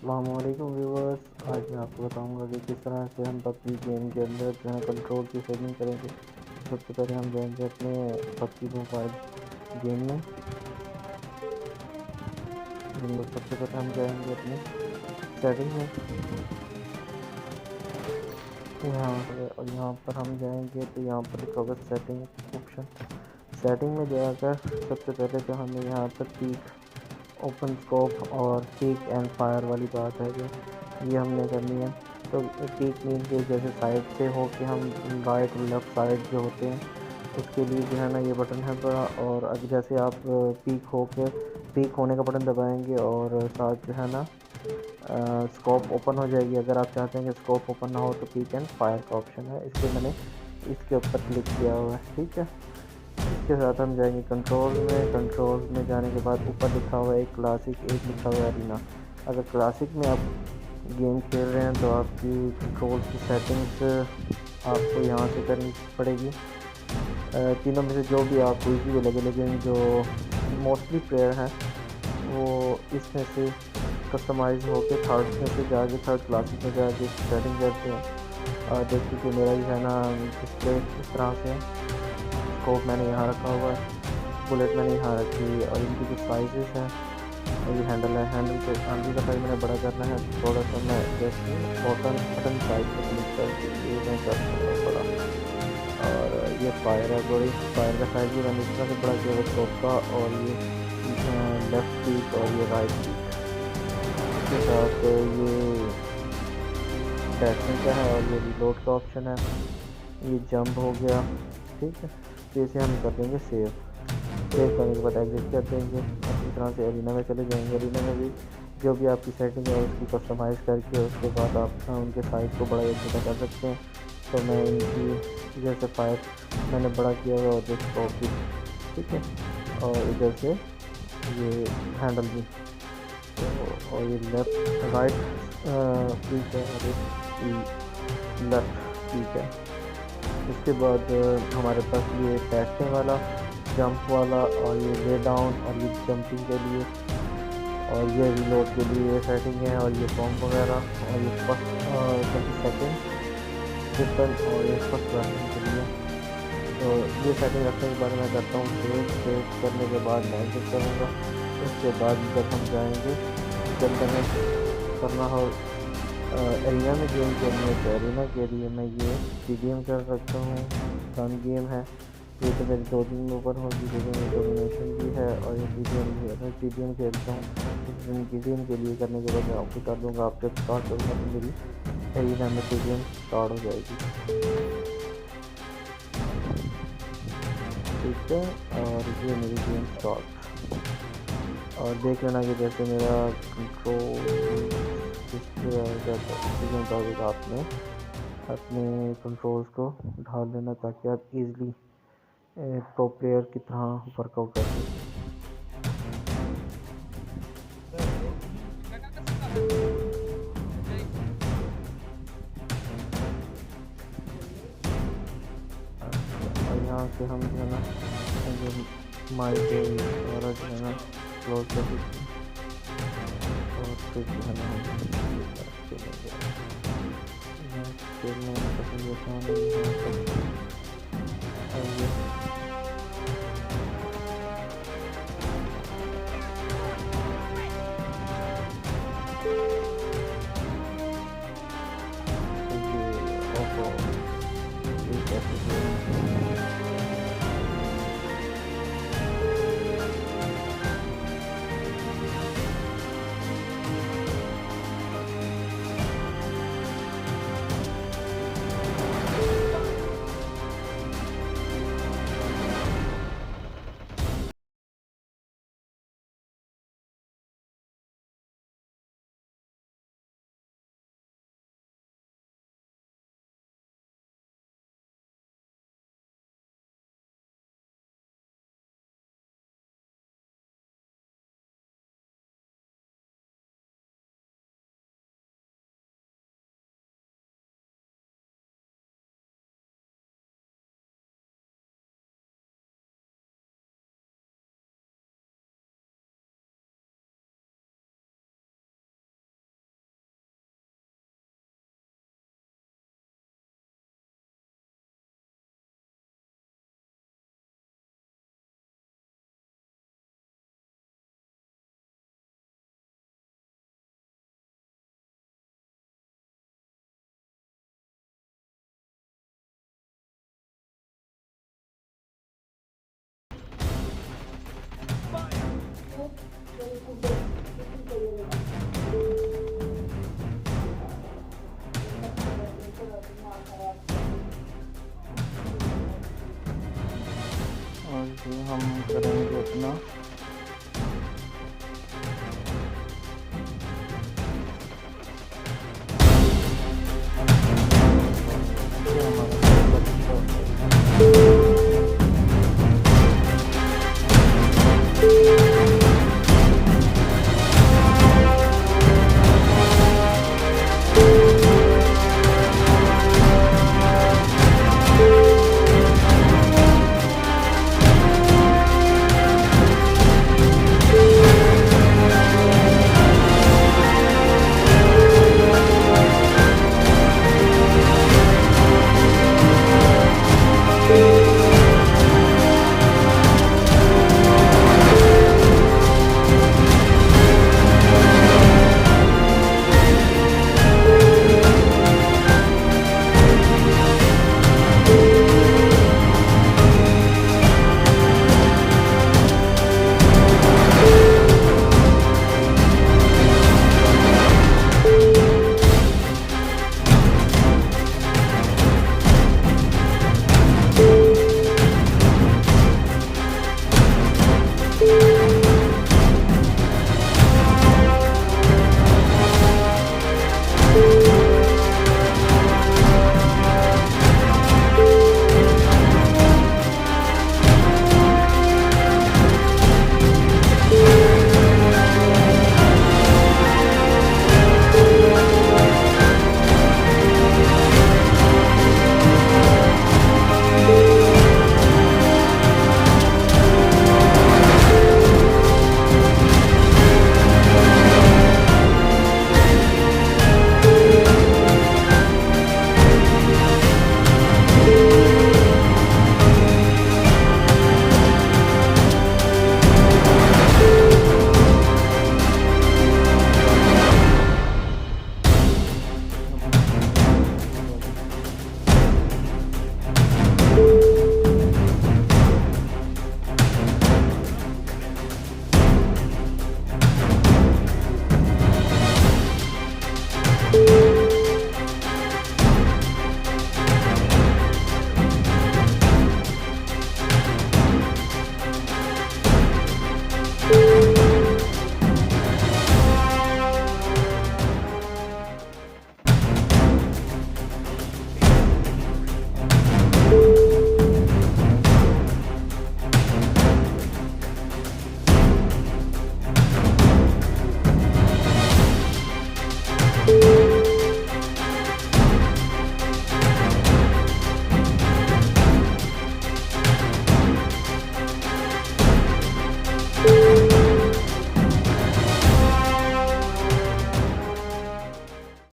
अस्सलामुअलैकुम व्यूवर्स। आज मैं आपको बताऊंगा कि किस तरह से हम पबजी गेम के अंदर जो है कंट्रोल की सेटिंग करेंगे। सबसे पहले हम जाएंगे अपने पबजी मोबाइल गेम में। सबसे पहले हम जाएंगे अपने सेटिंग में यहाँ पर हम जाएंगे तो यहाँ पर लिखा होगा सेटिंग ऑप्शन। सेटिंग में जाकर सबसे पहले तो हमें यहाँ पर पीक ओपन स्कोप और पीक एंड फायर वाली बात है जो ये हमने करनी है। तो पीक मीन के जैसे साइड से हो कि हम राइट और लेफ़्ट साइड जो होते हैं उसके लिए जो है ना ये बटन है बड़ा। और अगर जैसे आप पीक होने का बटन दबाएंगे और साथ जो है ना स्कोप ओपन हो जाएगी। अगर आप चाहते हैं कि स्कोप ओपन ना हो तो पीक एंड फायर का ऑप्शन है, इसलिए मैंने इसके ऊपर क्लिक किया हुआ है। ठीक है, इसके साथ हम जाएंगे कंट्रोल में। कंट्रोल में जाने के बाद ऊपर लिखा हुआ है एक क्लासिक, एक लिखा हुआ है एरिना। अगर क्लासिक में आप गेम खेल रहे हैं तो आपकी कंट्रोल की सेटिंग्स आपको यहाँ से करनी पड़ेगी। तीनों में से जो भी आपको इजी भी लगे, लेकिन जो मोस्टली प्लेयर हैं वो इसमें से कस्टमाइज होकर थर्ड में से जाके थर्ड क्लासिक में जाके सेटिंग करते हैं। और देखिए कि मेरा जो है ना डिस्प्ले इस तरह से स्कोप मैंने यहाँ रखा हुआ है, बुलेट मैंने यहाँ रखी है और इनकी जो साइजेस हैं और ये हैंडल है। हैंडल का साइज मैंने बड़ा करना है थोड़ा सा। मैं जैसे बटन साइज पर क्लिक करके ये मैं कर सकता बड़ा। और ये फायर है, बड़ी फायर का साइज भी मैंने इस तरह से बड़ा किया हुआ स्कोप का। और ये लेफ़्ट पीक और ये राइट पीक के साथ ये डैशिंग का है और ये रिलोड का ऑप्शन है। ये जंप हो गया। ठीक है, तो इसे हम कर देंगे सेव करने के बाद एग्जिट कर देंगे। अच्छी तरह से एरिना में चले जाएंगे। एरिना में भी जो भी आपकी सेटिंग है उसकी कस्टमाइज़ करके उसके बाद आप उनके साइज को बड़ा या छोटा कर सकते हैं। तो मैं इनकी जैसे फायर मैंने बड़ा किया हुआ और स्कोप भी। ठीक है, और इधर से ये हैंडल भी तो, और ये लेफ्ट राइट पीक है और लेफ्ट पीक है। इसके बाद हमारे पास ये बैठने वाला, जंप वाला और ये ले डाउन और ये जंपिंग के लिए और ये रिलोड के लिए सेटिंग है। और ये बॉम्ब वगैरह और ये फर्स्ट सेकेंड ट्रिपल और ये फर्स्ट रनिंग के लिए। तो ये सेटिंग रखने के बाद मैं करता हूँ सेव करने के बाद मैं एग्जिट करूँगा। उसके बाद जब हम जाएंगे जब हमें करना हो एरिना में गेम खेलनी है तो एरिना के लिए मैं ये पीडीएम कर सकता हूँ। गन गेम है ये तो मेरी 2 दिन में ऊपर होगी, लेकिन ये डोमिनेशन भी है और ये पीडीएम भी है। मैं पीडीएम खेलता हूँ। पीडीएम के लिए करने के बाद मैं आपको कर दूँगा। आप जब स्टार्ट करूँगा तो मेरी एरिना में पीडीएम स्टार्ट हो जाएगी। ठीक है, और ये मेरी गेम स्टार्ट। और देख लेना कि जैसे मेरा कंट्रोल इसके मुताबिक आपने अपने कंट्रोल्स को ढाल लेना ताकि आप इजीली प्रो प्लेयर की तरह वर्कआउट कर सकें। और यहाँ से हम जो है ना जो माइक और जो है ना क्लोज कर सकते हैं और फिर जो है ना हम खेलने में पसंद होता है यहाँ पर। और ये और ये हम करेंगे अपना